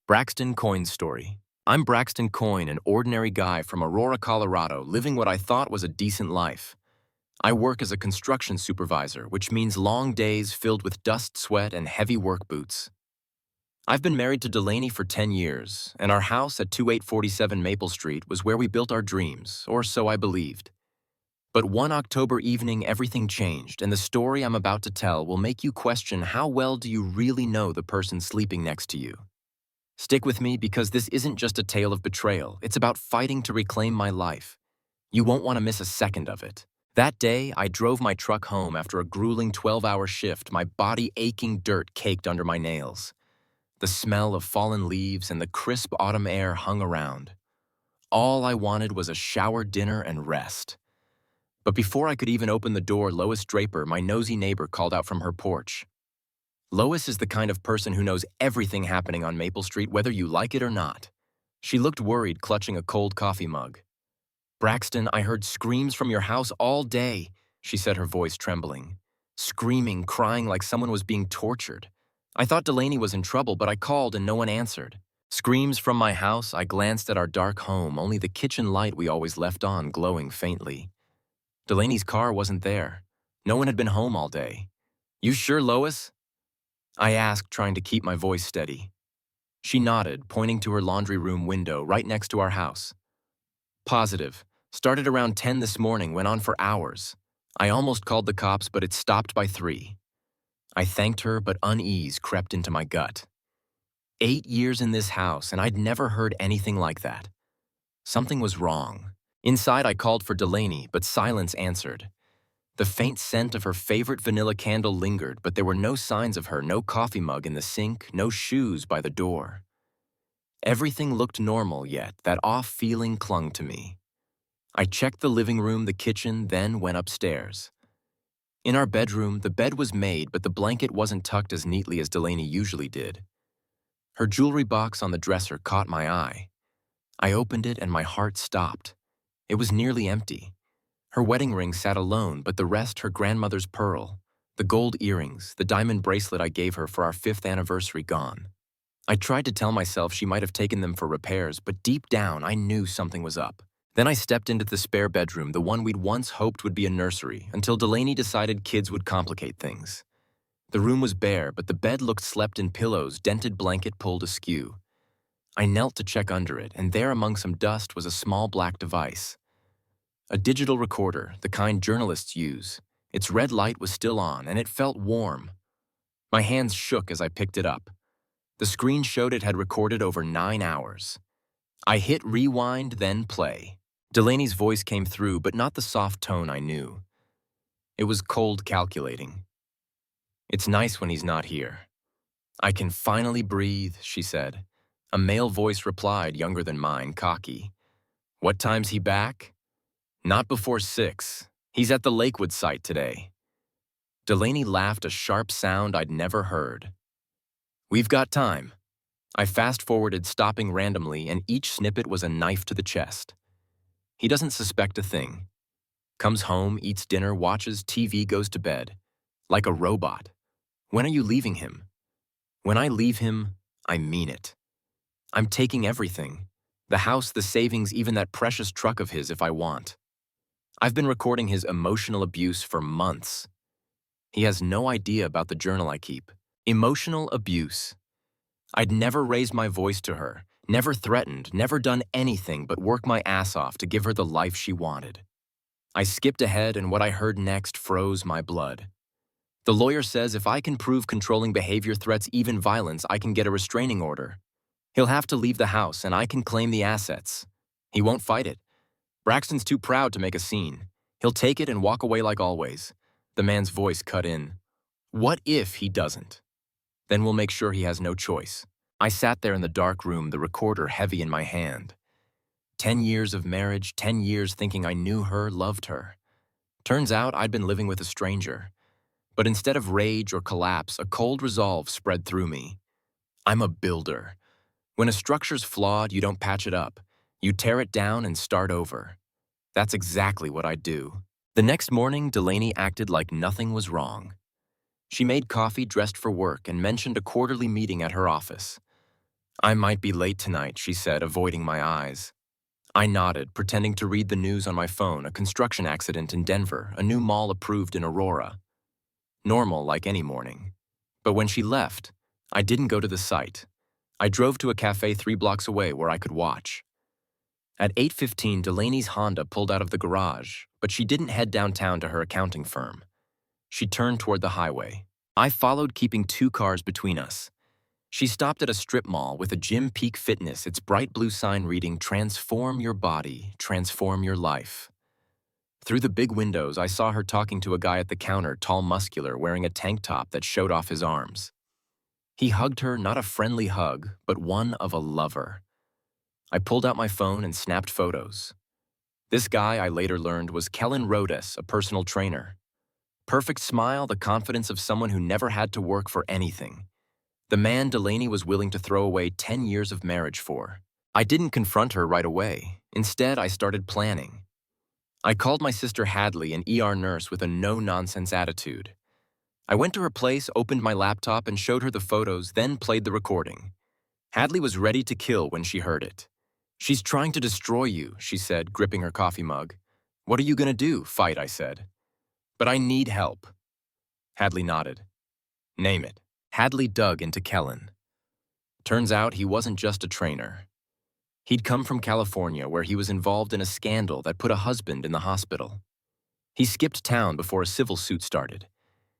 Braxton Coin's story. I'm Braxton Coin, an ordinary guy from Aurora, Colorado, living what I thought was a decent life. I work as a construction supervisor, which means long days filled with dust, sweat, and heavy work boots. I've been married to Delaney for 10 years, and our house at 2847 Maple Street was where we built our dreams, or so I believed. But one October evening, everything changed, and the story I'm about to tell will make you question how well do you really know the person sleeping next to you. Stick with me because this isn't just a tale of betrayal, it's about fighting to reclaim my life. You won't want to miss a second of it. That day, I drove my truck home after a grueling 12-hour shift, my body aching, dirt caked under my nails. The smell of fallen leaves and the crisp autumn air hung around. All I wanted was a shower, dinner, and rest. But before I could even open the door, Lois Draper, my nosy neighbor, called out from her porch. Lois is the kind of person who knows everything happening on Maple Street, whether you like it or not. She looked worried, clutching a cold coffee mug. "Braxton, I heard screams from your house all day," she said, her voice trembling. Screaming, crying like someone was being tortured. I thought Delaney was in trouble, but I called and no one answered. Screams from my house. I glanced at our dark home, only the kitchen light we always left on glowing faintly. Delaney's car wasn't there. No one had been home all day. "You sure, Lois?" I asked, trying to keep my voice steady. She nodded, pointing to her laundry room window right next to our house. "Positive. Started around 10 this morning, went on for hours. I almost called the cops, but it stopped by 3. I thanked her, but unease crept into my gut. 8 years in this house, and I'd never heard anything like that. Something was wrong. Inside, I called for Delaney, but silence answered. The faint scent of her favorite vanilla candle lingered, but there were no signs of her, no coffee mug in the sink, no shoes by the door. Everything looked normal, yet that off feeling clung to me. I checked the living room, the kitchen, then went upstairs. In our bedroom, the bed was made, but the blanket wasn't tucked as neatly as Delaney usually did. Her jewelry box on the dresser caught my eye. I opened it and my heart stopped. It was nearly empty. Her wedding ring sat alone, but the rest her grandmother's pearl, the gold earrings, the diamond bracelet I gave her for our 5th anniversary gone. I tried to tell myself she might have taken them for repairs, but deep down I knew something was up. Then I stepped into the spare bedroom, the one we'd once hoped would be a nursery, until Delaney decided kids would complicate things. The room was bare, but the bed looked slept in pillows, dented blanket pulled askew. I knelt to check under it, and there among some dust was a small black device. A digital recorder, the kind journalists use. Its red light was still on, and it felt warm. My hands shook as I picked it up. The screen showed it had recorded over 9 hours. I hit rewind, then play. Delaney's voice came through, but not the soft tone I knew. It was cold, calculating. "It's nice when he's not here. I can finally breathe," she said. A male voice replied, younger than mine, cocky. "What time's he back?" "Not before 6. He's at the Lakewood site today." Delaney laughed, a sharp sound I'd never heard. "We've got time." I fast-forwarded, stopping randomly, and each snippet was a knife to the chest. He doesn't suspect a thing. Comes home, eats dinner, watches TV, goes to bed. Like a robot. "When are you leaving him?" "When I leave him, I mean it. I'm taking everything. The house, the savings, even that precious truck of his if I want. I've been recording his emotional abuse for months. He has no idea about the journal I keep. Emotional abuse. I'd never raised my voice to her, never threatened, never done anything but work my ass off to give her the life she wanted. I skipped ahead, and what I heard next froze my blood. The lawyer says if I can prove controlling behavior, threats, even violence, I can get a restraining order. He'll have to leave the house, and I can claim the assets. He won't fight it. Braxton's too proud to make a scene. He'll take it and walk away like always. The man's voice cut in. What if he doesn't? Then we'll make sure he has no choice. I sat there in the dark room, the recorder heavy in my hand. 10 years of marriage, 10 years thinking I knew her, loved her. Turns out I'd been living with a stranger. But instead of rage or collapse, a cold resolve spread through me. I'm a builder. When a structure's flawed, you don't patch it up. You tear it down and start over. That's exactly what I do. The next morning, Delaney acted like nothing was wrong. She made coffee, dressed for work, and mentioned a quarterly meeting at her office. I might be late tonight, she said, avoiding my eyes. I nodded, pretending to read the news on my phone, a construction accident in Denver, a new mall approved in Aurora. Normal like any morning. But when she left, I didn't go to the site. I drove to a cafe 3 blocks away where I could watch. At 8:15, Delaney's Honda pulled out of the garage, but she didn't head downtown to her accounting firm. She turned toward the highway. I followed, keeping 2 cars between us. She stopped at a strip mall with a Gym Peak Fitness, its bright blue sign reading, "Transform your body, transform your life." Through the big windows, I saw her talking to a guy at the counter, tall, muscular, wearing a tank top that showed off his arms. He hugged her, not a friendly hug, but one of a lover. I pulled out my phone and snapped photos. This guy, I later learned, was Kellen, a personal trainer. Perfect smile, the confidence of someone who never had to work for anything. The man Delaney was willing to throw away 10 years of marriage for. I didn't confront her right away. Instead, I started planning. I called my sister Hadley, an ER nurse with a no-nonsense attitude. I went to her place, opened my laptop, and showed her the photos, then played the recording. Hadley was ready to kill when she heard it. "She's trying to destroy you," she said, gripping her coffee mug. "What are you gonna do? Fight," I said. "But I need help." Hadley nodded. "Name it." Hadley dug into Kellen. Turns out he wasn't just a trainer. He'd come from California, where he was involved in a scandal that put a husband in the hospital. He skipped town before a civil suit started.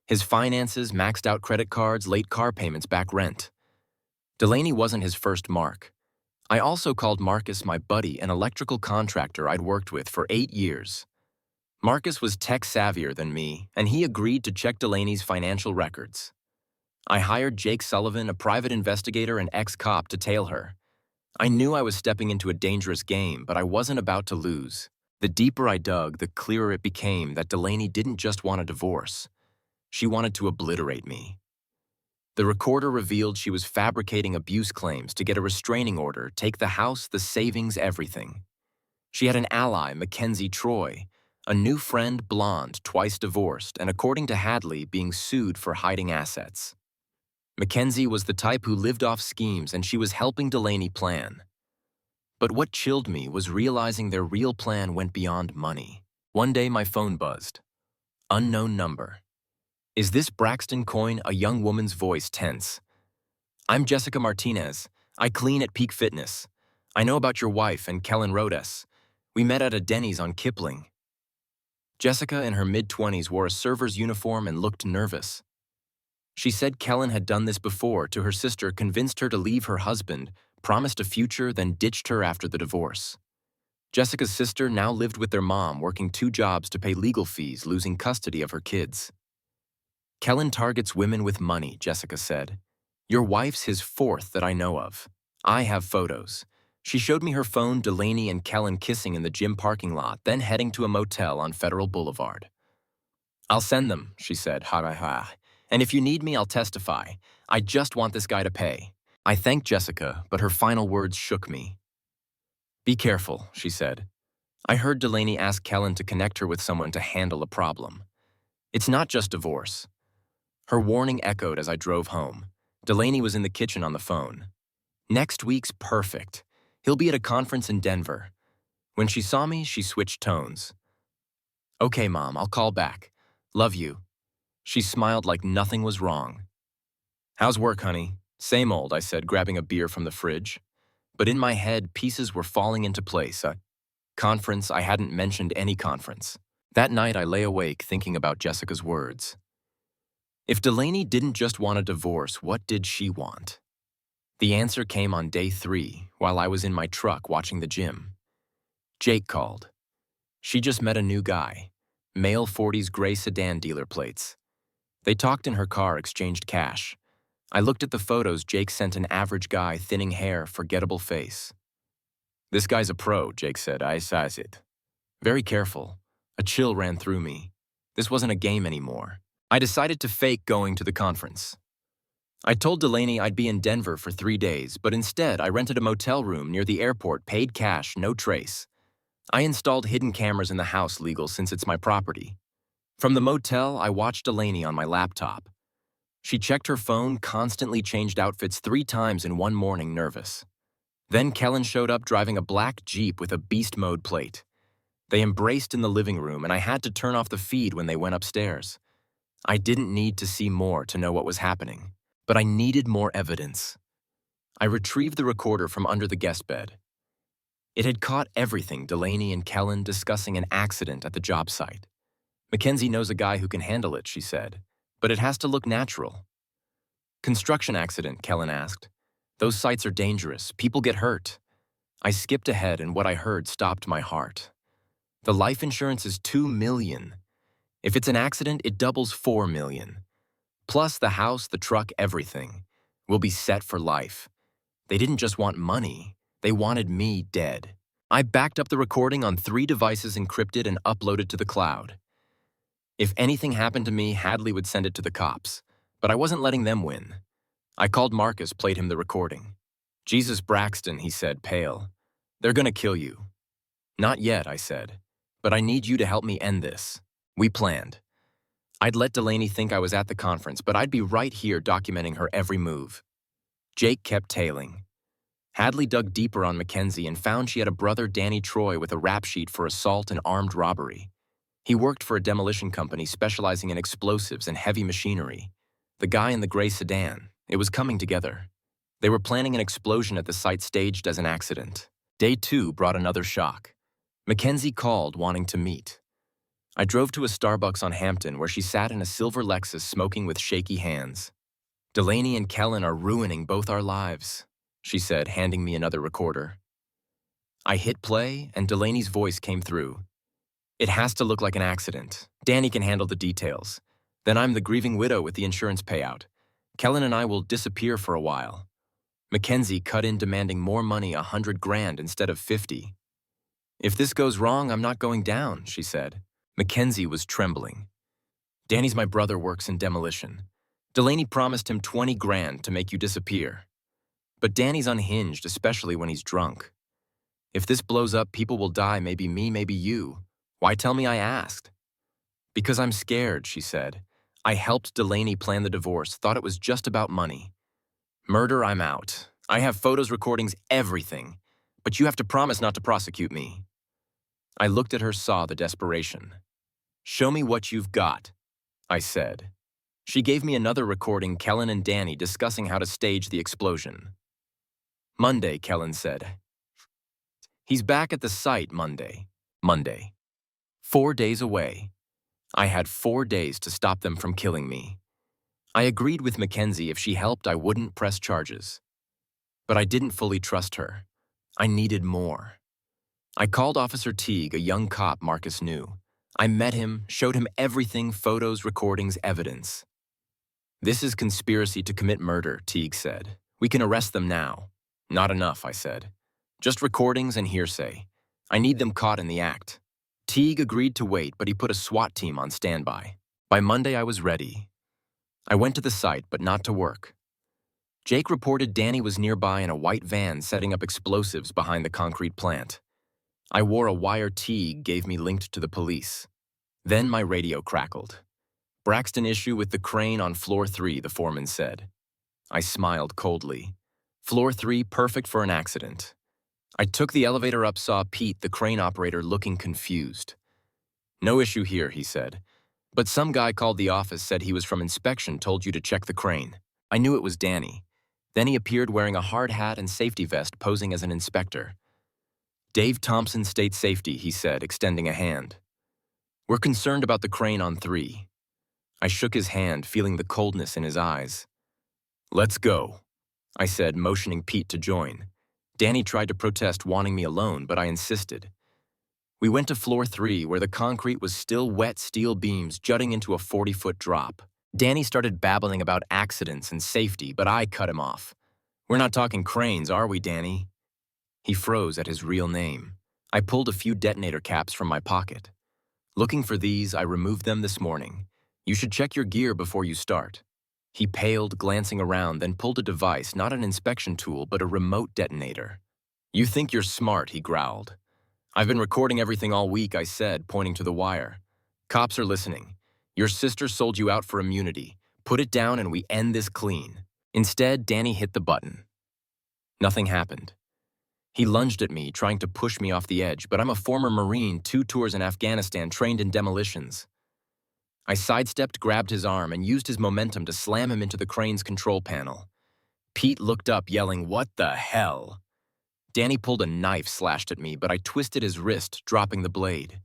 His finances, maxed out credit cards, late car payments, back rent. Delaney wasn't his first mark. I also called Marcus my buddy, an electrical contractor I'd worked with for 8 years. Marcus was tech-savvier than me, and he agreed to check Delaney's financial records. I hired Jake Sullivan, a private investigator and ex-cop, to tail her. I knew I was stepping into a dangerous game, but I wasn't about to lose. The deeper I dug, the clearer it became that Delaney didn't just want a divorce. She wanted to obliterate me. The recorder revealed she was fabricating abuse claims to get a restraining order, take the house, the savings, everything. She had an ally, Mackenzie Troy, a new friend, blonde, twice divorced, and according to Hadley, being sued for hiding assets. Mackenzie was the type who lived off schemes, and she was helping Delaney plan. But what chilled me was realizing their real plan went beyond money. One day my phone buzzed. Unknown number. "Is this Braxton Coin?" A young woman's voice, tense. "I'm Jessica Martinez. I clean at Peak Fitness. I know about your wife and Kellen Rodes. We met at a Denny's on Kipling." Jessica, in her mid-20s, wore a server's uniform and looked nervous. She said Kellen had done this before to her sister, convinced her to leave her husband, promised a future, then ditched her after the divorce. Jessica's sister now lived with their mom, working 2 jobs to pay legal fees, losing custody of her kids. "Kellen targets women with money," Jessica said. "Your wife's his 4th that I know of. I have photos." She showed me her phone, Delaney and Kellen kissing in the gym parking lot, then heading to a motel on Federal Boulevard. "I'll send them," she said, ha ha ha. "And if you need me, I'll testify. I just want this guy to pay." I thanked Jessica, but her final words shook me. "Be careful," she said. I heard Delaney ask Kellen to connect her with someone to handle a problem. It's not just divorce. Her warning echoed as I drove home. Delaney was in the kitchen on the phone. "Next week's perfect. He'll be at a conference in Denver." When she saw me, she switched tones. "Okay, Mom, I'll call back. Love you." She smiled like nothing was wrong. "How's work, honey?" "Same old," I said, grabbing a beer from the fridge. But in my head, pieces were falling into place. A conference, I hadn't mentioned any conference. That night, I lay awake thinking about Jessica's words. If Delaney didn't just want a divorce, what did she want? The answer came on day 3, while I was in my truck watching the gym. Jake called. She just met a new guy. Male 40s gray sedan dealer plates. They talked in her car, exchanged cash. I looked at the photos. Jake sent an average guy, thinning hair, forgettable face. "This guy's a pro," Jake said. "I size it." Very careful. A chill ran through me. This wasn't a game anymore. I decided to fake going to the conference. I told Delaney I'd be in Denver for 3 days, but instead I rented a motel room near the airport, paid cash, no trace. I installed hidden cameras in the house, legal since it's my property. From the motel, I watched Delaney on my laptop. She checked her phone, constantly changed outfits 3 times in one morning, nervous. Then Kellen showed up driving a black Jeep with a beast mode plate. They embraced in the living room, and I had to turn off the feed when they went upstairs. I didn't need to see more to know what was happening, but I needed more evidence. I retrieved the recorder from under the guest bed. It had caught everything: Delaney and Kellen discussing an accident at the job site. "Mackenzie knows a guy who can handle it," she said, "but it has to look natural." "Construction accident?" Kellen asked. "Those sites are dangerous. People get hurt." I skipped ahead, and what I heard stopped my heart. "The life insurance is $2 million. If it's an accident, it doubles $4 million. Plus the house, the truck, everything. We'll be set for life." They didn't just want money, they wanted me dead. I backed up the recording on 3 devices, encrypted, and uploaded to the cloud. If anything happened to me, Hadley would send it to the cops, but I wasn't letting them win. I called Marcus, played him the recording. "Jesus, Braxton," he said, pale. "They're gonna kill you." "Not yet," I said, "but I need you to help me end this." We planned. I'd let Delaney think I was at the conference, but I'd be right here documenting her every move. Jake kept tailing. Hadley dug deeper on Mackenzie and found she had a brother, Danny Troy, with a rap sheet for assault and armed robbery. He worked for a demolition company specializing in explosives and heavy machinery. The guy in the gray sedan. It was coming together. They were planning an explosion at the site staged as an accident. Day 2 brought another shock. Mackenzie called, wanting to meet. I drove to a Starbucks on Hampton, where she sat in a silver Lexus smoking with shaky hands. "Delaney and Kellen are ruining both our lives," she said, handing me another recorder. I hit play, and Delaney's voice came through. "It has to look like an accident. Danny can handle the details. Then I'm the grieving widow with the insurance payout. Kellen and I will disappear for a while." Mackenzie cut in, demanding more money, $100,000 instead of 50. "If this goes wrong, I'm not going down," she said. Mackenzie was trembling. "Danny's my brother, works in demolition. Delaney promised him $20,000 to make you disappear. But Danny's unhinged, especially when he's drunk. If this blows up, people will die, maybe me, maybe you. Why tell me I asked?" "Because I'm scared," she said. "I helped Delaney plan the divorce, thought it was just about money. Murder, I'm out. I have photos, recordings, everything. But you have to promise not to prosecute me." I looked at her, saw the desperation. "Show me what you've got," I said. She gave me another recording, Kellen and Danny discussing how to stage the explosion. "Monday," Kellen said. "He's back at the site Monday." Monday. 4 days away. I had 4 days to stop them from killing me. I agreed with Mackenzie if she helped, I wouldn't press charges. But I didn't fully trust her. I needed more. I called Officer Teague, a young cop Marcus knew. I met him, showed him everything: photos, recordings, evidence. "This is conspiracy to commit murder," Teague said. "We can arrest them now." "Not enough," I said. "Just recordings and hearsay. I need them caught in the act." Teague agreed to wait, but he put a SWAT team on standby. By Monday, I was ready. I went to the site, but not to work. Jake reported Danny was nearby in a white van setting up explosives behind the concrete plant. I wore a wire Teague gave me linked to the police. Then my radio crackled. "Braxton issue with the crane on floor 3, the foreman said. I smiled coldly. Floor 3, perfect for an accident. I took the elevator up, saw Pete, the crane operator, looking confused. "No issue here," he said. "But some guy called the office, said he was from inspection, told you to check the crane." I knew it was Danny. Then he appeared wearing a hard hat and safety vest, posing as an inspector. "Dave Thompson, State Safety," he said, extending a hand. "We're concerned about the crane on 3. I shook his hand, feeling the coldness in his eyes. "Let's go," I said, motioning Pete to join. Danny tried to protest, wanting me alone, but I insisted. We went to floor 3, where the concrete was still wet steel beams jutting into a 40-foot drop. Danny started babbling about accidents and safety, but I cut him off. "We're not talking cranes, are we, Danny?" He froze at his real name. I pulled a few detonator caps from my pocket. "Looking for these, I removed them this morning. You should check your gear before you start." He paled, glancing around, then pulled a device, not an inspection tool, but a remote detonator. "You think you're smart," he growled. "I've been recording everything all week," I said, pointing to the wire. "Cops are listening. Your sister sold you out for immunity. Put it down and we end this clean. Instead, Danny hit the button. Nothing happened. He lunged at me, trying to push me off the edge, but I'm a former Marine, 2 tours in Afghanistan, trained in demolitions. I sidestepped, grabbed his arm, and used his momentum to slam him into the crane's control panel. Pete looked up, yelling, "What the hell?" Danny pulled a knife, slashed at me, but I twisted his wrist, dropping the blade.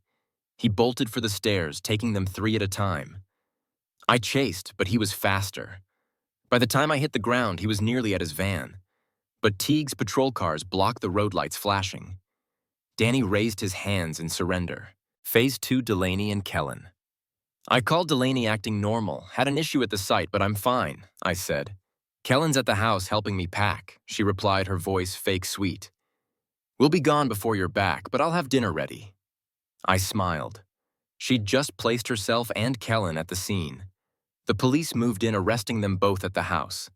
He bolted for the stairs, taking them 3 at a time. I chased, but he was faster. By the time I hit the ground, he was nearly at his van. But Teague's patrol cars blocked the road lights flashing. Danny raised his hands in surrender. Phase 2, Delaney and Kellen. I called Delaney acting normal, had an issue at the site, but I'm fine, I said. Kellen's at the house helping me pack, she replied, her voice fake sweet. We'll be gone before you're back, but I'll have dinner ready. I smiled. She'd just placed herself and Kellen at the scene. The police moved in, arresting them both at the house.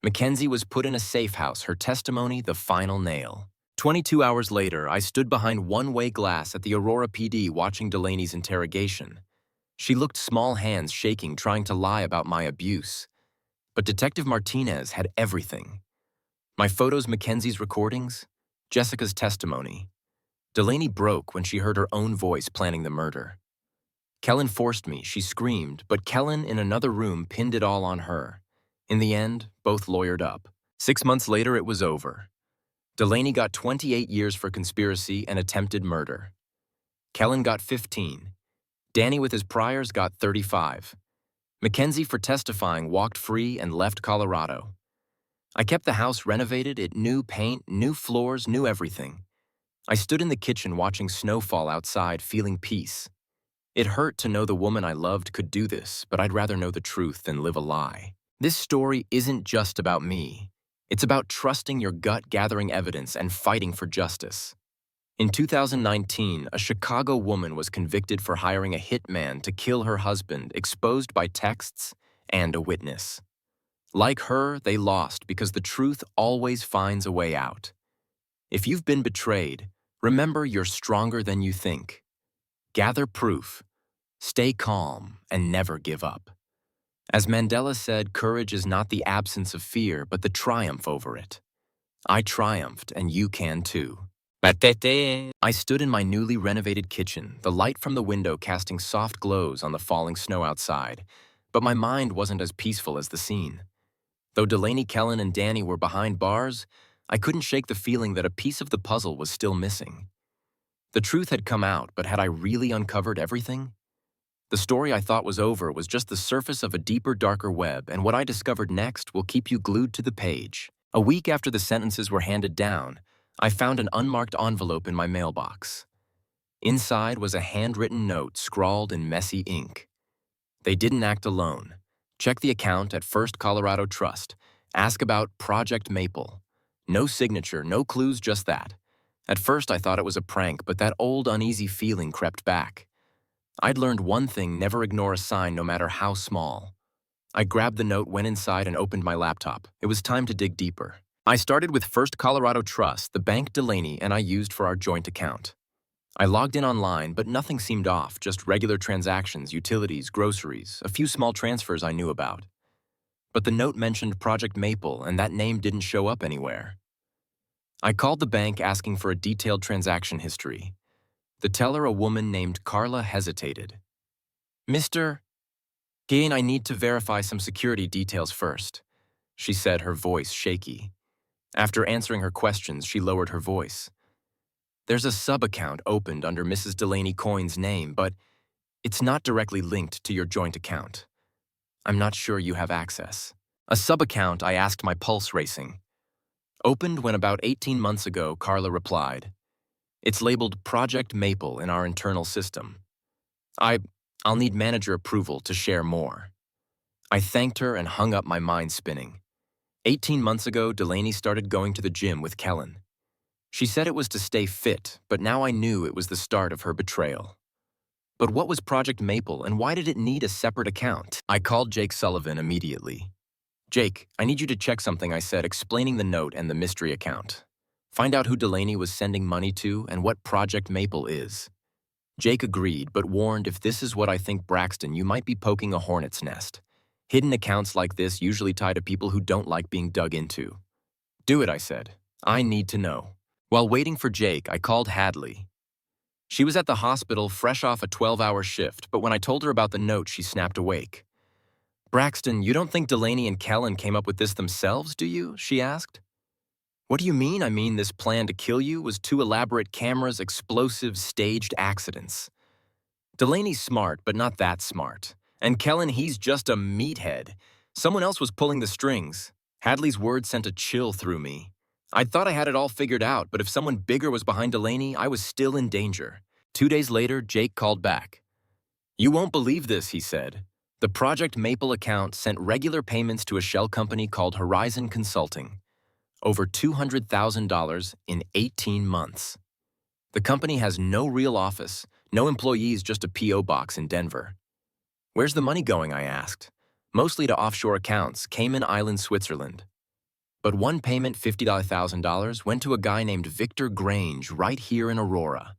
Mackenzie was put in a safe house, her testimony the final nail. 22 hours later, I stood behind one-way glass at the Aurora PD watching Delaney's interrogation. She looked small hands shaking, trying to lie about my abuse. But Detective Martinez had everything. My photos, Mackenzie's recordings, Jessica's testimony. Delaney broke when she heard her own voice planning the murder. Kellen forced me, she screamed, but Kellen in another room pinned it all on her. In the end, both lawyered up. 6 months later, it was over. Delaney got 28 years for conspiracy and attempted murder. Kellen got 15. Danny with his priors got 35. Mackenzie for testifying walked free and left Colorado. I kept the house renovated, it new paint, new floors, new everything. I stood in the kitchen watching snow fall outside, feeling peace. It hurt to know the woman I loved could do this, but I'd rather know the truth than live a lie. This story isn't just about me. It's about trusting your gut, gathering evidence, and fighting for justice. In 2019, a Chicago woman was convicted for hiring a hitman to kill her husband, exposed by texts and a witness. Like her, they lost because the truth always finds a way out. If you've been betrayed, remember you're stronger than you think. Gather proof, stay calm, and never give up. As Mandela said, courage is not the absence of fear, but the triumph over it. I triumphed, and you can too. I stood in my newly renovated kitchen, the light from the window casting soft glows on the falling snow outside, but my mind wasn't as peaceful as the scene. Though Delaney, Kellen, and Danny were behind bars, I couldn't shake the feeling that a piece of the puzzle was still missing. The truth had come out, but had I really uncovered everything? The story I thought was over was just the surface of a deeper, darker web, and what I discovered next will keep you glued to the page. A week after the sentences were handed down, I found an unmarked envelope in my mailbox. Inside was a handwritten note scrawled in messy ink. They didn't act alone. Check the account at First Colorado Trust. Ask about Project Maple. No signature, no clues, just that. At first I thought it was a prank, but that old uneasy feeling crept back. I'd learned one thing: never ignore a sign, no matter how small. I grabbed the note, went inside, and opened my laptop. It was time to dig deeper. I started with First Colorado Trust, the bank Delaney and I used for our joint account. I logged in online, but nothing seemed off, just regular transactions, utilities, groceries, a few small transfers I knew about. But the note mentioned Project Maple, and that name didn't show up anywhere. I called the bank asking for a detailed transaction history. The teller, a woman named Carla, hesitated. "Mr. Gain, I need to verify some security details first," she said, her voice shaky. After answering her questions, she lowered her voice. "There's a sub-account opened under Mrs. Delaney Coin's name, but it's not directly linked to your joint account. I'm not sure you have access." "A sub-account?" I asked, my pulse racing. "Opened when about 18 months ago," Carla replied. "It's labeled Project Maple in our internal system. I'll need manager approval to share more." I thanked her and hung up, my mind spinning. 18 months ago, Delaney started going to the gym with Kellen. She said it was to stay fit, but now I knew it was the start of her betrayal. But what was Project Maple, and why did it need a separate account? I called Jake Sullivan immediately. "Jake, I need you to check something," I said, explaining the note and the mystery account. "Find out who Delaney was sending money to and what Project Maple is." Jake agreed, but warned, "If this is what I think, Braxton, you might be poking a hornet's nest. Hidden accounts like this usually tie to people who don't like being dug into. Do it, I said. I need to know. While waiting for Jake, I called Hadley. She was at the hospital, fresh off a 12-hour shift, but when I told her about the note, she snapped awake. Braxton, you don't think Delaney and Kellen came up with this themselves, do you? She asked. What do you mean? I mean, this plan to kill you was 2 elaborate cameras, explosive, staged accidents. Delaney's smart, but not that smart. And Kellen, he's just a meathead. Someone else was pulling the strings. Hadley's words sent a chill through me. I thought I had it all figured out, but if someone bigger was behind Delaney, I was still in danger. 2 days later, Jake called back. You won't believe this, he said. The Project Maple account sent regular payments to a shell company called Horizon Consulting. Over $200,000 in 18 months. The company has no real office, no employees, just a P.O. box in Denver. Where's the money going, I asked. Mostly to offshore accounts, Cayman Islands, Switzerland. But one payment, $50,000, went to a guy named Victor Grange right here in Aurora.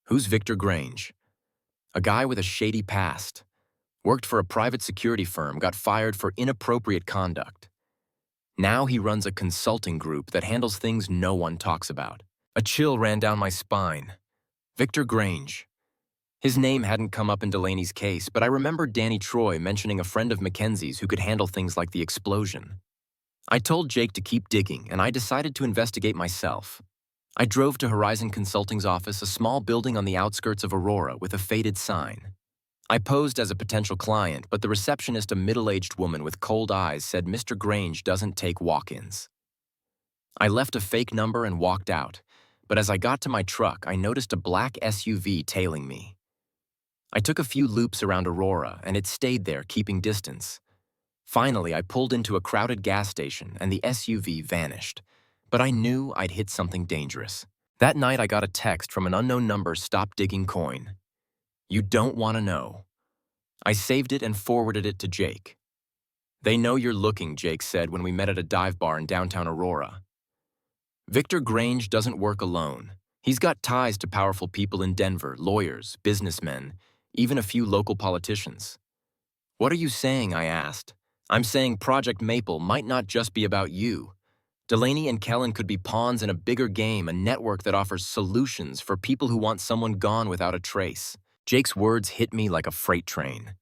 Who's Victor Grange? A guy with a shady past. Worked for a private security firm, got fired for inappropriate conduct. Now he runs a consulting group that handles things no one talks about. A chill ran down my spine. Victor Grange. His name hadn't come up in Delaney's case, but I remembered Danny Troy mentioning a friend of Mackenzie's who could handle things like the explosion. I told Jake to keep digging, and I decided to investigate myself. I drove to Horizon Consulting's office, a small building on the outskirts of Aurora with a faded sign. I posed as a potential client, but the receptionist, a middle-aged woman with cold eyes, said Mr. Grange doesn't take walk-ins. I left a fake number and walked out, but as I got to my truck, I noticed a black SUV tailing me. I took a few loops around Aurora, and it stayed there, keeping distance. Finally, I pulled into a crowded gas station, and the SUV vanished. But I knew I'd hit something dangerous. That night, I got a text from an unknown number, "Stop digging coin. You don't want to know." I saved it and forwarded it to Jake. "They know you're looking," Jake said when we met at a dive bar in downtown Aurora. Victor Grange doesn't work alone. He's got ties to powerful people in Denver, lawyers, businessmen, even a few local politicians. "What are you saying?" I asked. "I'm saying Project Maple might not just be about you. Delaney and Kellen could be pawns in a bigger game, a network that offers solutions for people who want someone gone without a trace." Jake's words hit me like a freight train.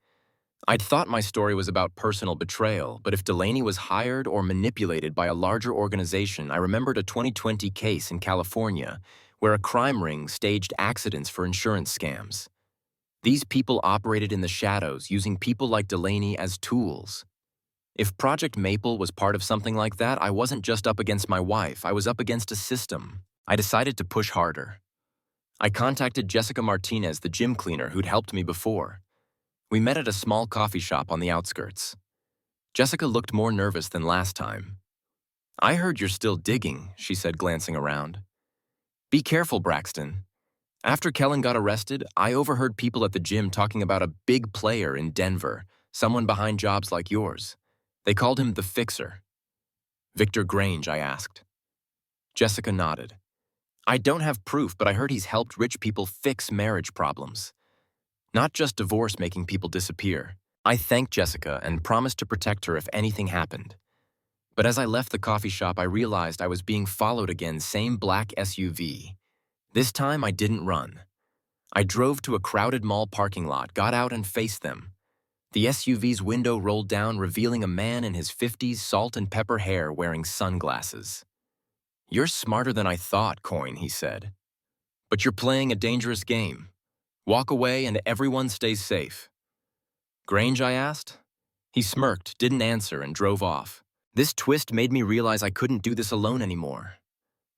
I'd thought my story was about personal betrayal, but if Delaney was hired or manipulated by a larger organization, I remembered a 2020 case in California where a crime ring staged accidents for insurance scams. These people operated in the shadows, using people like Delaney as tools. If Project Maple was part of something like that, I wasn't just up against my wife, I was up against a system. I decided to push harder. I contacted Jessica Martinez, the gym cleaner who'd helped me before. We met at a small coffee shop on the outskirts. Jessica looked more nervous than last time. "I heard you're still digging," she said, glancing around. "Be careful, Braxton. After Kellen got arrested, I overheard people at the gym talking about a big player in Denver, someone behind jobs like yours. They called him the Fixer." "Victor Grange?" I asked. Jessica nodded. "I don't have proof, but I heard he's helped rich people fix marriage problems. Not just divorce making people disappear." I thanked Jessica and promised to protect her if anything happened. But as I left the coffee shop, I realized I was being followed again, same black SUV. This time I didn't run. I drove to a crowded mall parking lot, got out and faced them. The SUV's window rolled down, revealing a man in his 50s, salt and pepper hair, wearing sunglasses. "You're smarter than I thought, Coin," he said. "But you're playing a dangerous game. Walk away and everyone stays safe." "Grange?" I asked. He smirked, didn't answer, and drove off. This twist made me realize I couldn't do this alone anymore.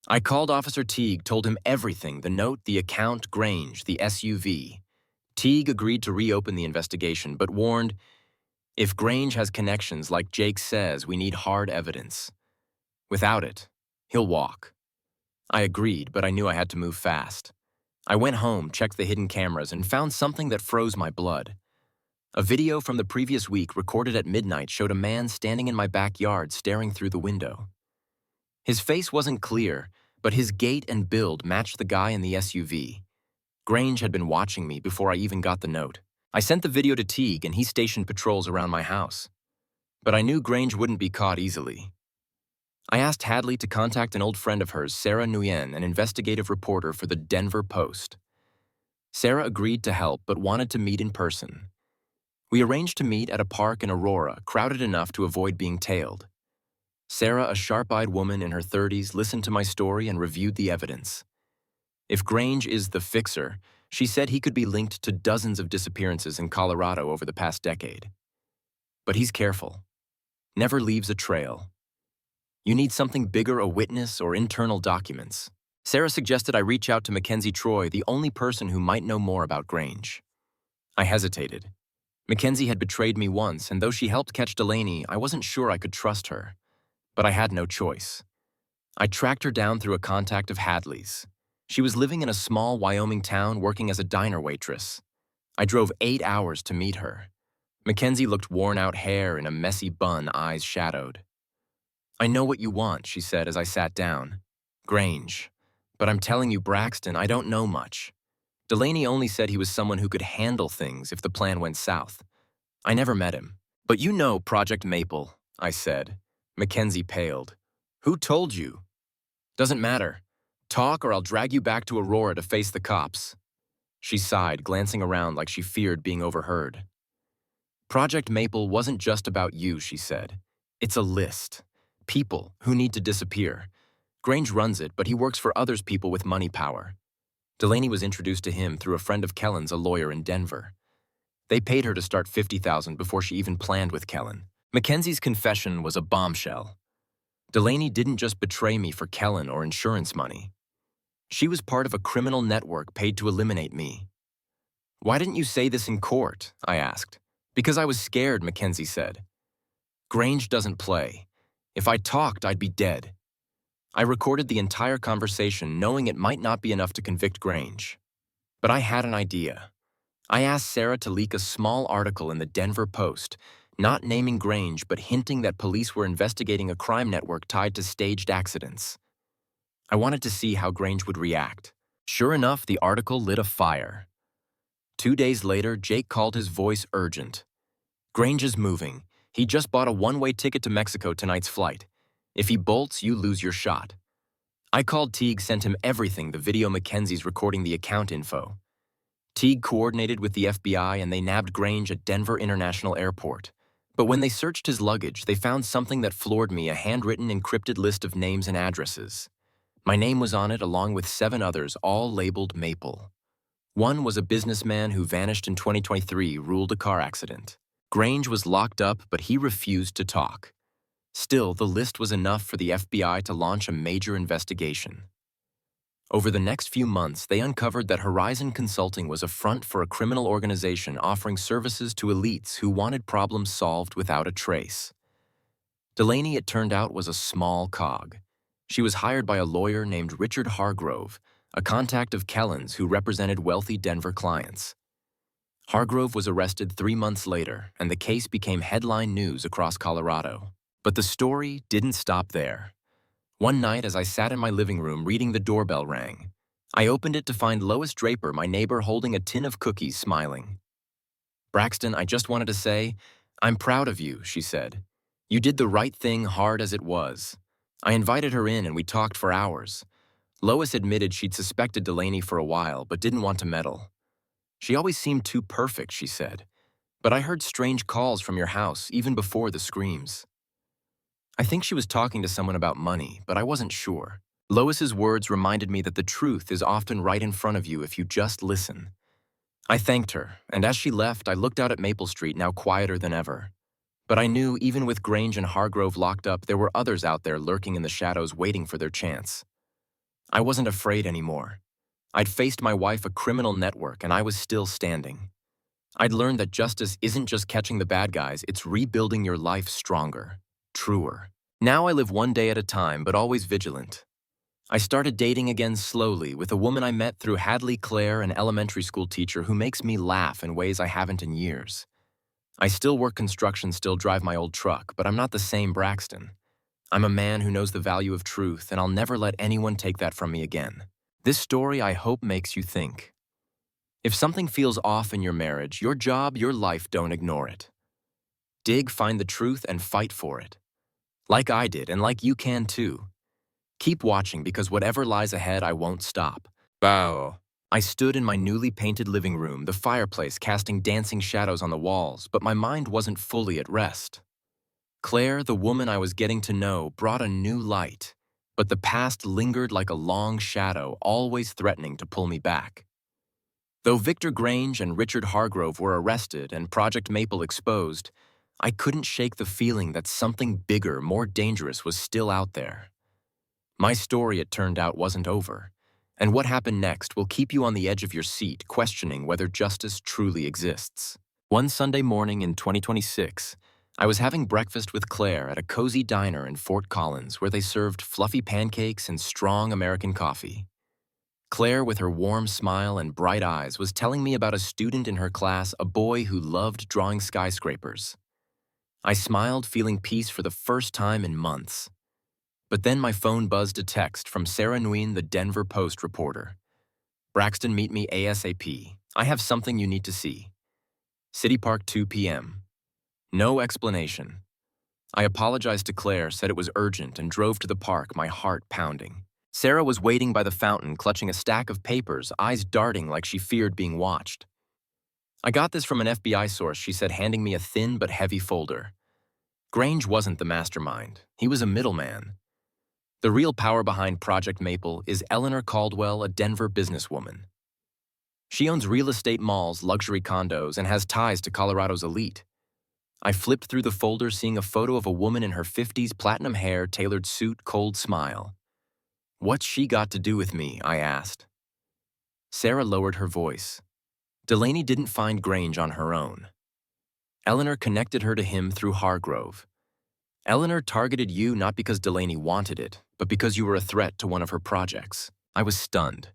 I called Officer Teague, told him everything, the note, the account, Grange, the SUV. Teague agreed to reopen the investigation, but warned, "If Grange has connections like Jake says, we need hard evidence. Without it, he'll walk." I agreed, but I knew I had to move fast. I went home, checked the hidden cameras, and found something that froze my blood. A video from the previous week recorded at midnight showed a man standing in my backyard staring through the window. His face wasn't clear, but his gait and build matched the guy in the SUV. Grange had been watching me before I even got the note. I sent the video to Teague, and he stationed patrols around my house. But I knew Grange wouldn't be caught easily. I asked Hadley to contact an old friend of hers, Sarah Nguyen, an investigative reporter for the Denver Post. Sarah agreed to help but wanted to meet in person. We arranged to meet at a park in Aurora, crowded enough to avoid being tailed. Sarah, a sharp-eyed woman in her 30s, listened to my story and reviewed the evidence. If Grange is the fixer, she said he could be linked to dozens of disappearances in Colorado over the past decade. But he's careful. Never leaves a trail. You need something bigger, a witness or internal documents. Sarah suggested I reach out to Mackenzie Troy, the only person who might know more about Grange. I hesitated. Mackenzie had betrayed me once, and though she helped catch Delaney, I wasn't sure I could trust her. But I had no choice. I tracked her down through a contact of Hadley's. She was living in a small Wyoming town working as a diner waitress. I drove 8 hours to meet her. Mackenzie looked worn-out hair in a messy bun, eyes shadowed. "I know what you want," she said as I sat down. "Grange. But I'm telling you, Braxton, I don't know much. Delaney only said he was someone who could handle things if the plan went south. I never met him." "But you know Project Maple," I said. Mackenzie paled. "Who told you?" "Doesn't matter. Talk or I'll drag you back to Aurora to face the cops." She sighed, glancing around like she feared being overheard. "Project Maple wasn't just about you," she said. "It's a list. People who need to disappear. Grange runs it, but he works for others people with money power. Delaney was introduced to him through a friend of Kellen's, a lawyer in Denver. They paid her to start $50,000 before she even planned with Kellen. Mackenzie's confession was a bombshell. Delaney didn't just betray me for Kellen or insurance money. She was part of a criminal network paid to eliminate me. "Why didn't you say this in court?" I asked. "Because I was scared," Mackenzie said. "Grange doesn't play. If I talked, I'd be dead." I recorded the entire conversation, knowing it might not be enough to convict Grange. But I had an idea. I asked Sarah to leak a small article in the Denver Post, not naming Grange but hinting that police were investigating a crime network tied to staged accidents. I wanted to see how Grange would react. Sure enough, the article lit a fire. 2 days later, Jake called his voice urgent. "Grange is moving. He just bought a one-way ticket to Mexico tonight's flight. If he bolts, you lose your shot." I called Teague, sent him everything, the video Mackenzie's recording the account info. Teague coordinated with the FBI and they nabbed Grange at Denver International Airport. But when they searched his luggage, they found something that floored me, a handwritten encrypted list of names and addresses. My name was on it along with 7 others, all labeled Maple. One was a businessman who vanished in 2023, ruled a car accident. Grange was locked up, but he refused to talk. Still, the list was enough for the FBI to launch a major investigation. Over the next few months, they uncovered that Horizon Consulting was a front for a criminal organization offering services to elites who wanted problems solved without a trace. Delaney, it turned out, was a small cog. She was hired by a lawyer named Richard Hargrove, a contact of Kellen's who represented wealthy Denver clients. Hargrove was arrested 3 months later, and the case became headline news across Colorado. But the story didn't stop there. One night, as I sat in my living room reading, the doorbell rang. I opened it to find Lois Draper, my neighbor, holding a tin of cookies, smiling. "Braxton, I just wanted to say, I'm proud of you," she said. "You did the right thing, hard as it was." I invited her in and we talked for hours. Lois admitted she'd suspected Delaney for a while, but didn't want to meddle. "She always seemed too perfect," she said. "But I heard strange calls from your house, even before the screams." I think she was talking to someone about money, but I wasn't sure. Lois's words reminded me that the truth is often right in front of you if you just listen. I thanked her, and as she left, I looked out at Maple Street, now quieter than ever. But I knew even with Grange and Hargrove locked up, there were others out there lurking in the shadows waiting for their chance. I wasn't afraid anymore. I'd faced my wife, a criminal network, and I was still standing. I'd learned that justice isn't just catching the bad guys, it's rebuilding your life stronger, truer. Now I live one day at a time, but always vigilant. I started dating again slowly with a woman I met through Hadley Clare, an elementary school teacher who makes me laugh in ways I haven't in years. I still work construction, still drive my old truck, but I'm not the same Braxton. I'm a man who knows the value of truth, and I'll never let anyone take that from me again. This story, I hope, makes you think. If something feels off in your marriage, your job, your life, don't ignore it. Dig, find the truth, and fight for it. Like I did, and like you can too. Keep watching because whatever lies ahead, I won't stop. Bow. I stood in my newly painted living room, the fireplace casting dancing shadows on the walls, but my mind wasn't fully at rest. Claire, the woman I was getting to know, brought a new light, but the past lingered like a long shadow, always threatening to pull me back. Though Victor Grange and Richard Hargrove were arrested and Project Maple exposed, I couldn't shake the feeling that something bigger, more dangerous was still out there. My story, it turned out, wasn't over, and what happened next will keep you on the edge of your seat, questioning whether justice truly exists. One Sunday morning in 2026, I was having breakfast with Claire at a cozy diner in Fort Collins where they served fluffy pancakes and strong American coffee. Claire, with her warm smile and bright eyes, was telling me about a student in her class, a boy who loved drawing skyscrapers. I smiled, feeling peace for the first time in months. But then my phone buzzed a text from Sarah Nguyen, the Denver Post reporter. "Braxton, meet me ASAP. I have something you need to see. City Park, 2 p.m. No explanation. I apologized to Claire, said it was urgent, and drove to the park, my heart pounding. Sarah was waiting by the fountain, clutching a stack of papers, eyes darting like she feared being watched. "I got this from an FBI source," she said, handing me a thin but heavy folder. Grange wasn't the mastermind. He was a middleman. The real power behind Project Maple is Eleanor Caldwell, a Denver businesswoman. She owns real estate malls, luxury condos, and has ties to Colorado's elite. I flipped through the folder, seeing a photo of a woman in her 50s, platinum hair, tailored suit, cold smile. "What's she got to do with me?" I asked. Sarah lowered her voice. "Delaney didn't find Grange on her own. Eleanor connected her to him through Hargrove. Eleanor targeted you not because Delaney wanted it, but because you were a threat to one of her projects." I was stunned.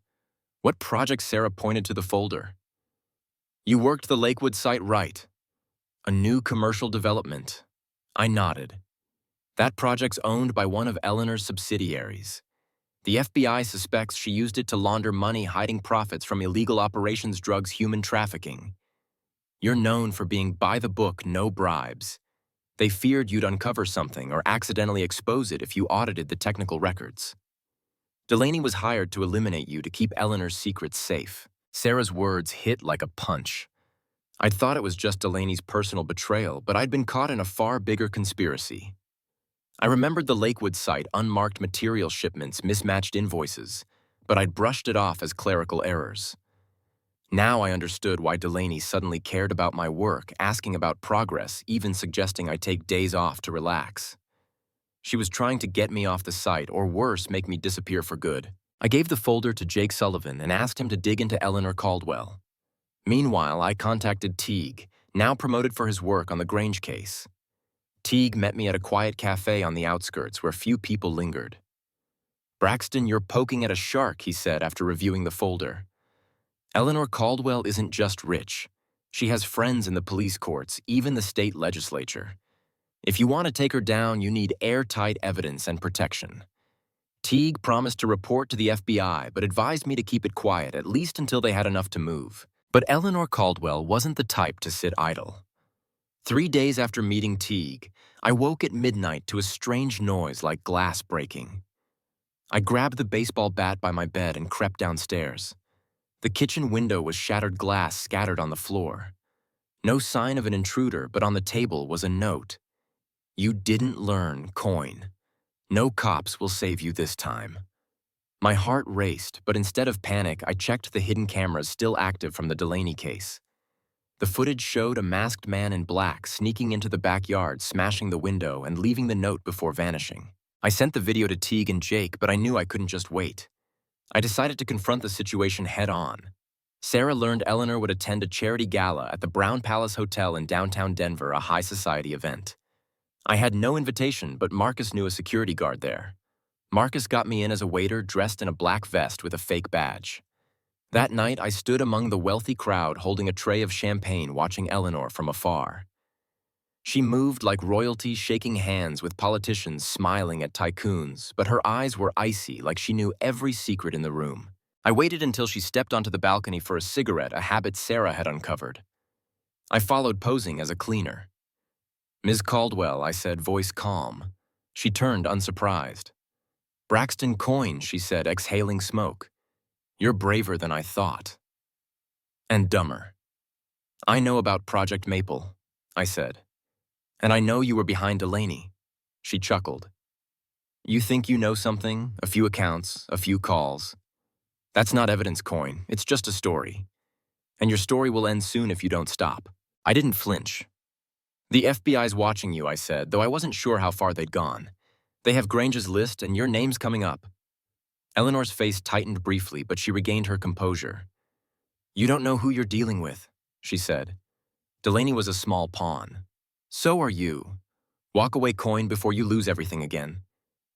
What project? Sarah pointed to the folder. "You worked the Lakewood site, right? A new commercial development." I nodded. "That project's owned by one of Eleanor's subsidiaries. The FBI suspects she used it to launder money, hiding profits from illegal operations, drugs, human trafficking. You're known for being by the book, no bribes. They feared you'd uncover something or accidentally expose it if you audited the technical records. Delaney was hired to eliminate you to keep Eleanor's secrets safe." Sarah's words hit like a punch. I'd thought it was just Delaney's personal betrayal, but I'd been caught in a far bigger conspiracy. I remembered the Lakewood site, unmarked material shipments, mismatched invoices, but I'd brushed it off as clerical errors. Now I understood why Delaney suddenly cared about my work, asking about progress, even suggesting I take days off to relax. She was trying to get me off the site, or worse, make me disappear for good. I gave the folder to Jake Sullivan and asked him to dig into Eleanor Caldwell. Meanwhile, I contacted Teague, now promoted for his work on the Grange case. Teague met me at a quiet cafe on the outskirts where few people lingered. "Braxton, you're poking at a shark," he said after reviewing the folder. "Eleanor Caldwell isn't just rich. She has friends in the police courts, even the state legislature. If you want to take her down, you need airtight evidence and protection." Teague promised to report to the FBI, but advised me to keep it quiet, at least until they had enough to move. But Eleanor Caldwell wasn't the type to sit idle. 3 days after meeting Teague, I woke at midnight to a strange noise like glass breaking. I grabbed the baseball bat by my bed and crept downstairs. The kitchen window was shattered glass scattered on the floor. No sign of an intruder, but on the table was a note. "You didn't learn, Coin. No cops will save you this time." My heart raced, but instead of panic, I checked the hidden cameras still active from the Delaney case. The footage showed a masked man in black sneaking into the backyard, smashing the window, and leaving the note before vanishing. I sent the video to Teague and Jake, but I knew I couldn't just wait. I decided to confront the situation head-on. Sarah learned Eleanor would attend a charity gala at the Brown Palace Hotel in downtown Denver, a high society event. I had no invitation, but Marcus knew a security guard there. Marcus got me in as a waiter dressed in a black vest with a fake badge. That night, I stood among the wealthy crowd holding a tray of champagne, watching Eleanor from afar. She moved like royalty, shaking hands with politicians, smiling at tycoons, but her eyes were icy, like she knew every secret in the room. I waited until she stepped onto the balcony for a cigarette, a habit Sarah had uncovered. I followed, posing as a cleaner. Ms. Caldwell, I said, voice calm. She turned unsurprised. Braxton Coin, she said, exhaling smoke. You're braver than I thought. And dumber. I know about Project Maple, I said. And I know you were behind Delaney. She chuckled. You think you know something, a few accounts, a few calls. That's not evidence, Coin. It's just a story. And your story will end soon if you don't stop. I didn't flinch. The FBI's watching you, I said, though I wasn't sure how far they'd gone. They have Grange's list, and your name's coming up. Eleanor's face tightened briefly, but she regained her composure. You don't know who you're dealing with, she said. Delaney was a small pawn. So are you. Walk away, Coin, before you lose everything again.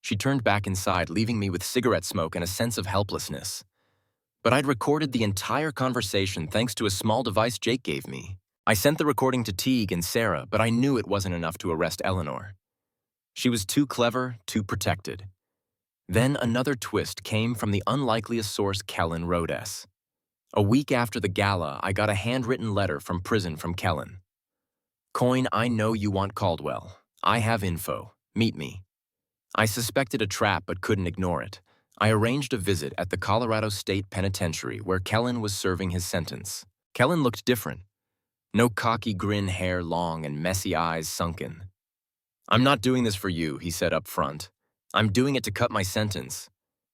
She turned back inside, leaving me with cigarette smoke and a sense of helplessness. But I'd recorded the entire conversation thanks to a small device Jake gave me. I sent the recording to Teague and Sarah, but I knew it wasn't enough to arrest Eleanor. She was too clever, too protected. Then another twist came from the unlikeliest source Kellen wrote us. A week after the gala, I got a handwritten letter from prison from Kellen. Coin, I know you want Caldwell. I have info. Meet me. I suspected a trap but couldn't ignore it. I arranged a visit at the Colorado State Penitentiary where Kellen was serving his sentence. Kellen looked different. No cocky grin, hair long and messy eyes sunken. I'm not doing this for you, he said up front. I'm doing it to cut my sentence.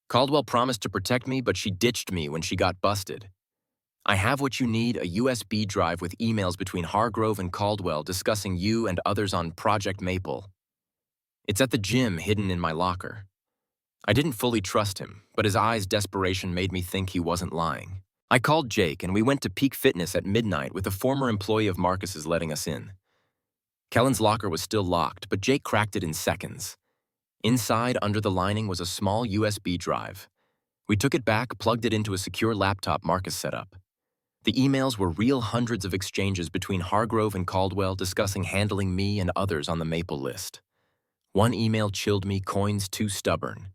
Caldwell promised to protect me, but she ditched me when she got busted. I have what you need, a USB drive with emails between Hargrove and Caldwell discussing you and others on Project Maple. It's at the gym hidden in my locker. I didn't fully trust him, but his eyes' desperation made me think he wasn't lying. I called Jake and we went to Peak Fitness at midnight with a former employee of Marcus's letting us in. Kellen's locker was still locked, but Jake cracked it in seconds. Inside, under the lining, was a small USB drive. We took it back, plugged it into a secure laptop Marcus set up. The emails were real hundreds of exchanges between Hargrove and Caldwell discussing handling me and others on the Maple list. One email chilled me, Coin's too stubborn.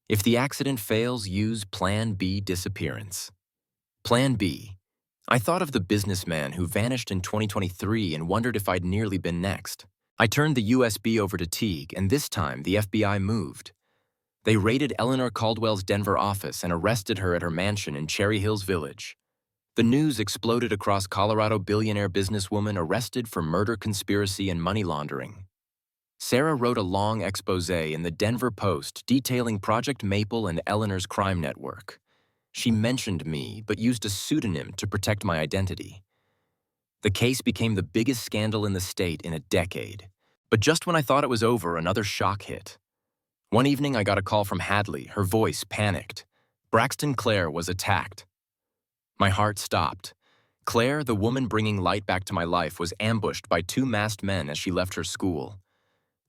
If the accident fails, use Plan B disappearance. Plan B. I thought of the businessman who vanished in 2023 and wondered if I'd nearly been next. I turned the USB over to Teague, and this time the FBI moved. They raided Eleanor Caldwell's Denver office and arrested her at her mansion in Cherry Hills Village. The news exploded across Colorado, billionaire businesswoman arrested for murder conspiracy and money laundering. Sarah wrote a long expose in the Denver Post detailing Project Maple and Eleanor's crime network. She mentioned me, but used a pseudonym to protect my identity. The case became the biggest scandal in the state in a decade. But just when I thought it was over, another shock hit. One evening, I got a call from Hadley, her voice panicked. Braxton Clare was attacked. My heart stopped. Claire, the woman bringing light back to my life, was ambushed by two masked men as she left her school.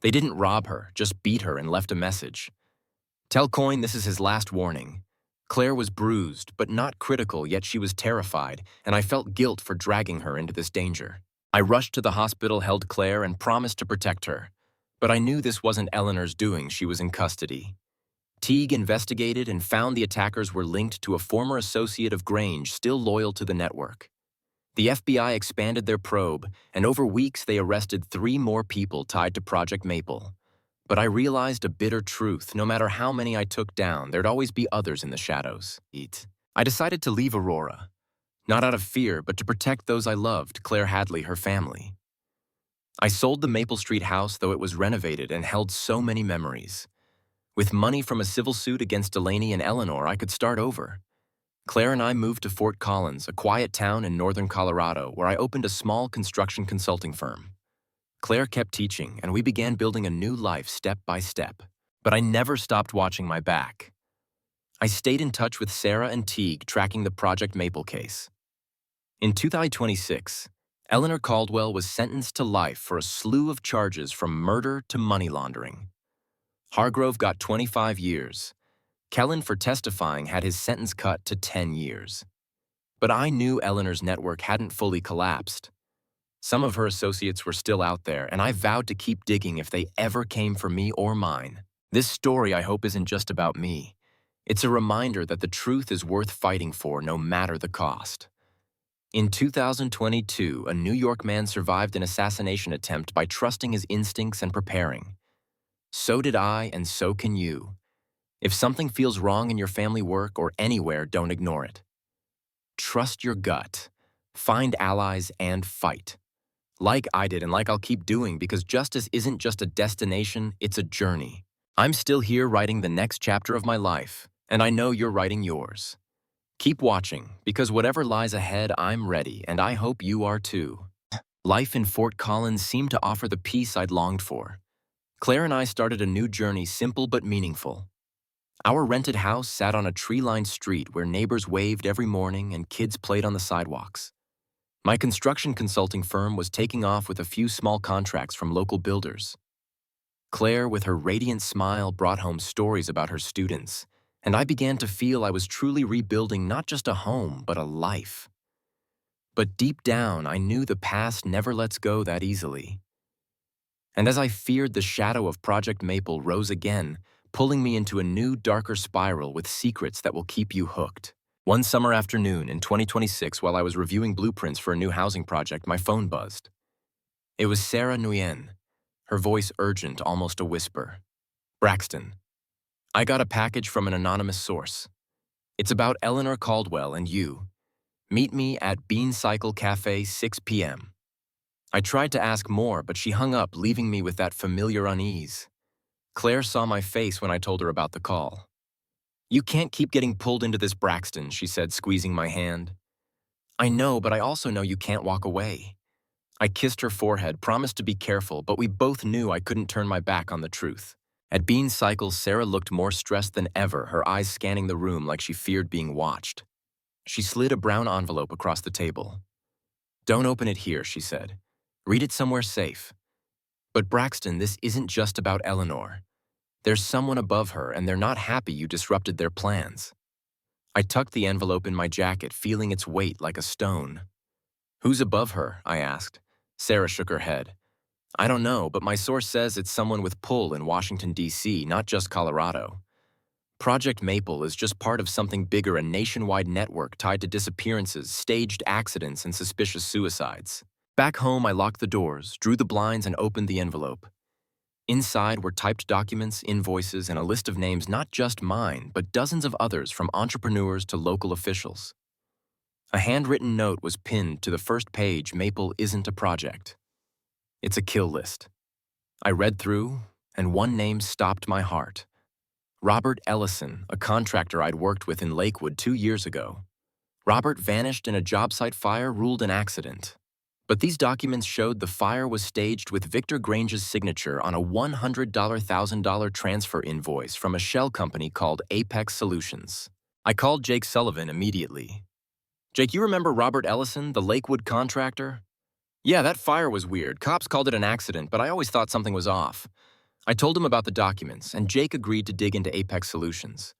They didn't rob her, just beat her and left a message. Tell Coin this is his last warning. Claire was bruised, but not critical, yet she was terrified, and I felt guilt for dragging her into this danger. I rushed to the hospital, held Claire, and promised to protect her. But I knew this wasn't Eleanor's doing. She was in custody. Teague investigated and found the attackers were linked to a former associate of Grange still loyal to the network. The FBI expanded their probe, and over weeks they arrested 3 more people tied to Project Maple. But I realized a bitter truth. No matter how many I took down, there'd always be others in the shadows. I decided to leave Aurora. Not out of fear, but to protect those I loved, Claire Hadley, her family. I sold the Maple Street house, though it was renovated and held so many memories. With money from a civil suit against Delaney and Eleanor, I could start over. Claire and I moved to Fort Collins, a quiet town in northern Colorado, where I opened a small construction consulting firm. Claire kept teaching, and we began building a new life step by step. But I never stopped watching my back. I stayed in touch with Sarah and Teague, tracking the Project Maple case. In 2026, Eleanor Caldwell was sentenced to life for a slew of charges from murder to money laundering. Hargrove got 25 years. Kellen, for testifying, had his sentence cut to 10 years. But I knew Eleanor's network hadn't fully collapsed. Some of her associates were still out there, and I vowed to keep digging if they ever came for me or mine. This story, I hope, isn't just about me. It's a reminder that the truth is worth fighting for no matter the cost. In 2022, a New York man survived an assassination attempt by trusting his instincts and preparing. So did I, and so can you. If something feels wrong in your family work or anywhere, don't ignore it. Trust your gut. Find allies and fight. Like I did and like I'll keep doing, because justice isn't just a destination, it's a journey. I'm still here writing the next chapter of my life, and I know you're writing yours. Keep watching, because whatever lies ahead, I'm ready, and I hope you are too. Life in Fort Collins seemed to offer the peace I'd longed for. Claire and I started a new journey, simple but meaningful. Our rented house sat on a tree-lined street where neighbors waved every morning and kids played on the sidewalks. My construction consulting firm was taking off with a few small contracts from local builders. Claire, with her radiant smile, brought home stories about her students, and I began to feel I was truly rebuilding not just a home, but a life. But deep down, I knew the past never lets go that easily. And as I feared, the shadow of Project Maple rose again, pulling me into a new, darker spiral with secrets that will keep you hooked. One summer afternoon in 2026, while I was reviewing blueprints for a new housing project, my phone buzzed. It was Sarah Nguyen, her voice urgent, almost a whisper. Braxton, I got a package from an anonymous source. It's about Eleanor Caldwell and you. Meet me at Bean Cycle Cafe, 6 p.m. I tried to ask more, but she hung up, leaving me with that familiar unease. Claire saw my face when I told her about the call. You can't keep getting pulled into this, Braxton, she said, squeezing my hand. I know, but I also know you can't walk away. I kissed her forehead, promised to be careful, but we both knew I couldn't turn my back on the truth. At Bean Cycle, Sarah looked more stressed than ever, her eyes scanning the room like she feared being watched. She slid a brown envelope across the table. Don't open it here, she said. Read it somewhere safe. But Braxton, this isn't just about Eleanor. There's someone above her, and they're not happy you disrupted their plans. I tucked the envelope in my jacket, feeling its weight like a stone. Who's above her? I asked. Sarah shook her head. I don't know, but my source says it's someone with pull in Washington, D.C., not just Colorado. Project Maple is just part of something bigger, a nationwide network tied to disappearances, staged accidents, and suspicious suicides. Back home, I locked the doors, drew the blinds, and opened the envelope. Inside were typed documents, invoices, and a list of names not just mine, but dozens of others, from entrepreneurs to local officials. A handwritten note was pinned to the first page. Maple isn't a project. It's a kill list. I read through, and one name stopped my heart. Robert Ellison, a contractor I'd worked with in Lakewood 2 years ago. Robert vanished in a job site fire, ruled an accident. But these documents showed the fire was staged with Victor Grange's signature on a $100,000 transfer invoice from a shell company called Apex Solutions. I called Jake Sullivan immediately. Jake, you remember Robert Ellison, the Lakewood contractor? Yeah, that fire was weird. Cops called it an accident, but I always thought something was off. I told him about the documents, and Jake agreed to dig into Apex Solutions.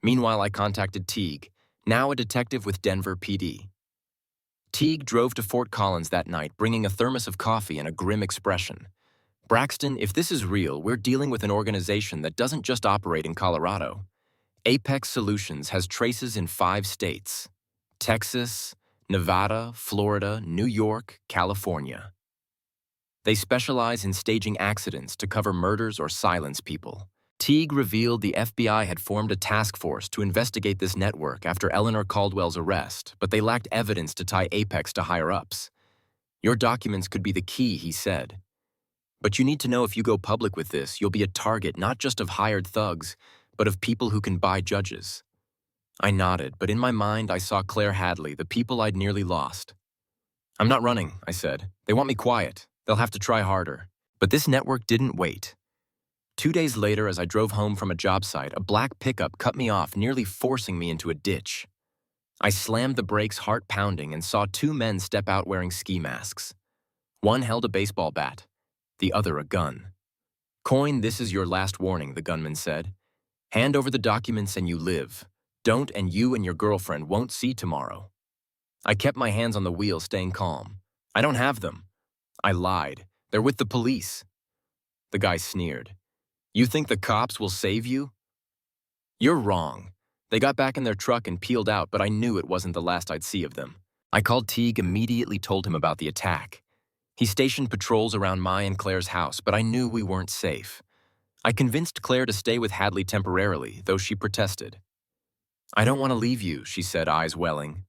Meanwhile, I contacted Teague, now a detective with Denver PD. Teague drove to Fort Collins that night, bringing a thermos of coffee and a grim expression. Braxton, if this is real, we're dealing with an organization that doesn't just operate in Colorado. Apex Solutions has traces in 5 states: Texas, Nevada, Florida, New York, California. They specialize in staging accidents to cover murders or silence people. Teague revealed the FBI had formed a task force to investigate this network after Eleanor Caldwell's arrest, but they lacked evidence to tie Apex to higher-ups. Your documents could be the key, he said. But you need to know, if you go public with this, you'll be a target not just of hired thugs, but of people who can buy judges. I nodded, but in my mind I saw Claire Hadley, the people I'd nearly lost. I'm not running, I said. They want me quiet. They'll have to try harder. But this network didn't wait. 2 days later, as I drove home from a job site, a black pickup cut me off, nearly forcing me into a ditch. I slammed the brakes, heart pounding, and saw 2 men step out wearing ski masks. One held a baseball bat, the other a gun. Coin, this is your last warning, the gunman said. Hand over the documents and you live. Don't, and you and your girlfriend won't see tomorrow. I kept my hands on the wheel, staying calm. I don't have them. I lied. They're with the police. The guy sneered. You think the cops will save you? You're wrong. They got back in their truck and peeled out, but I knew it wasn't the last I'd see of them. I called Teague, immediately told him about the attack. He stationed patrols around my and Claire's house, but I knew we weren't safe. I convinced Claire to stay with Hadley temporarily, though she protested. "I don't want to leave you," she said, eyes welling.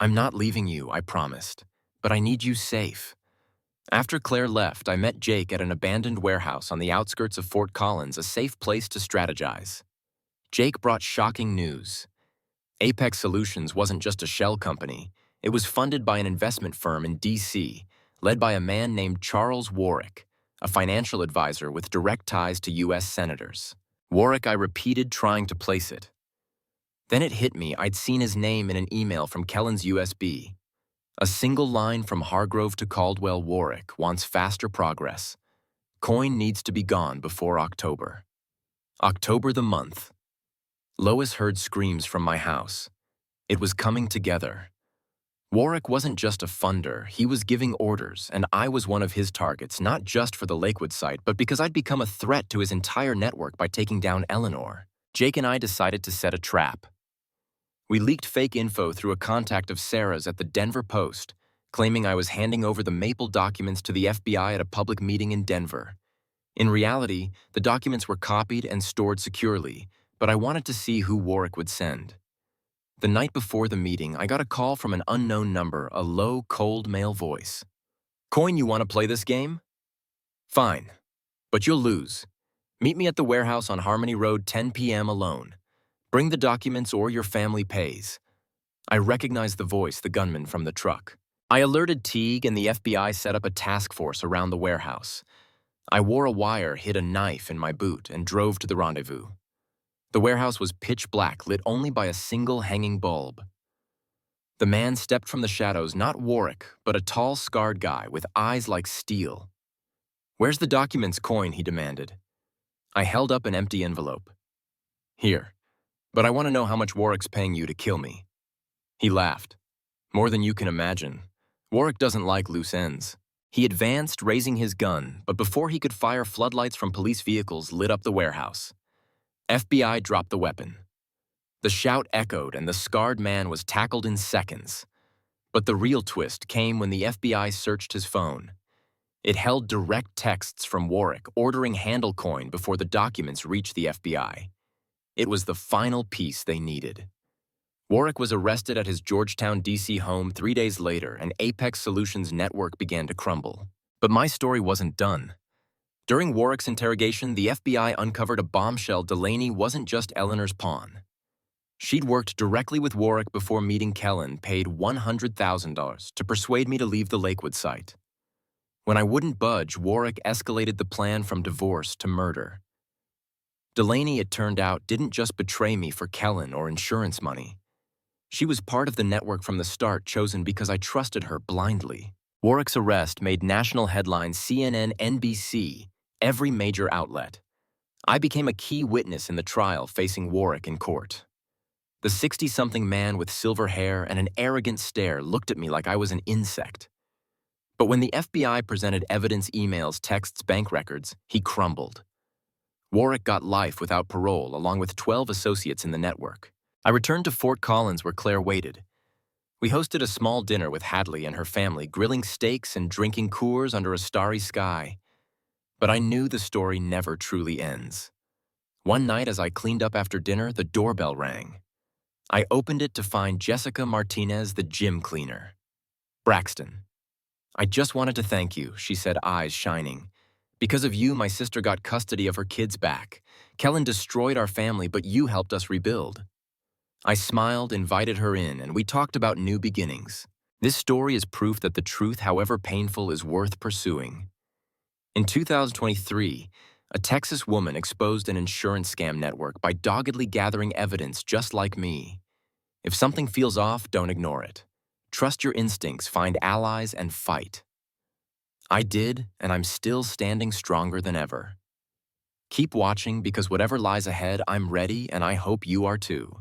"I'm not leaving you, I promised, but I need you safe." After Claire left, I met Jake at an abandoned warehouse on the outskirts of Fort Collins, a safe place to strategize. Jake brought shocking news. Apex Solutions wasn't just a shell company. It was funded by an investment firm in D.C., led by a man named Charles Warrick, a financial advisor with direct ties to U.S. senators. Warrick, I repeated, trying to place it. Then it hit me. I'd seen his name in an email from Kellen's USB. A single line from Hargrove to Caldwell. Warrick wants faster progress. Coin needs to be gone before October. October the month. Lois heard screams from my house. It was coming together. Warrick wasn't just a funder, he was giving orders, and I was one of his targets, not just for the Lakewood site, but because I'd become a threat to his entire network by taking down Eleanor. Jake and I decided to set a trap. We leaked fake info through a contact of Sarah's at the Denver Post, claiming I was handing over the Maple documents to the FBI at a public meeting in Denver. In reality, the documents were copied and stored securely, but I wanted to see who Warrick would send. The night before the meeting, I got a call from an unknown number, a low, cold male voice. "Coin, you want to play this game?" "Fine, but you'll lose. Meet me at the warehouse on Harmony Road, 10 p.m. alone. Bring the documents or your family pays." I recognized the voice, the gunman from the truck. I alerted Teague, and the FBI set up a task force around the warehouse. I wore a wire, hid a knife in my boot, and drove to the rendezvous. The warehouse was pitch black, lit only by a single hanging bulb. The man stepped from the shadows, not Warrick, but a tall, scarred guy with eyes like steel. "Where's the documents, Coin?" he demanded. I held up an empty envelope. "Here, but I want to know how much Warrick's paying you to kill me." He laughed. "More than you can imagine. Warrick doesn't like loose ends." He advanced, raising his gun, but before he could fire, floodlights from police vehicles lit up the warehouse. FBI dropped the weapon. The shout echoed, and the scarred man was tackled in seconds. But the real twist came when the FBI searched his phone. It held direct texts from Warrick ordering handle coin before the documents reached the FBI. It was the final piece they needed. Warrick was arrested at his Georgetown, D.C. home 3 days later, and Apex Solutions' network began to crumble. But my story wasn't done. During Warrick's interrogation, the FBI uncovered a bombshell. Delaney wasn't just Eleanor's pawn. She'd worked directly with Warrick before meeting Kellen, paid $100,000 to persuade me to leave the Lakewood site. When I wouldn't budge, Warrick escalated the plan from divorce to murder. Delaney, it turned out, didn't just betray me for Kellen or insurance money. She was part of the network from the start, chosen because I trusted her blindly. Warrick's arrest made national headlines: CNN, NBC, every major outlet. I became a key witness in the trial, facing Warrick in court. The 60-something man with silver hair and an arrogant stare looked at me like I was an insect. But when the FBI presented evidence, emails, texts, bank records, he crumbled. Warrick got life without parole, along with 12 associates in the network. I returned to Fort Collins, where Claire waited. We hosted a small dinner with Hadley and her family, grilling steaks and drinking Coors under a starry sky. But I knew the story never truly ends. One night, as I cleaned up after dinner, the doorbell rang. I opened it to find Jessica Martinez, the gym cleaner. "Braxton, I just wanted to thank you," she said, eyes shining. "Because of you, my sister got custody of her kids back. Kellen destroyed our family, but you helped us rebuild." I smiled, invited her in, and we talked about new beginnings. This story is proof that the truth, however painful, is worth pursuing. In 2023, a Texas woman exposed an insurance scam network by doggedly gathering evidence just like me. If something feels off, don't ignore it. Trust your instincts, find allies, and fight. I did, and I'm still standing stronger than ever. Keep watching, because whatever lies ahead, I'm ready, and I hope you are too.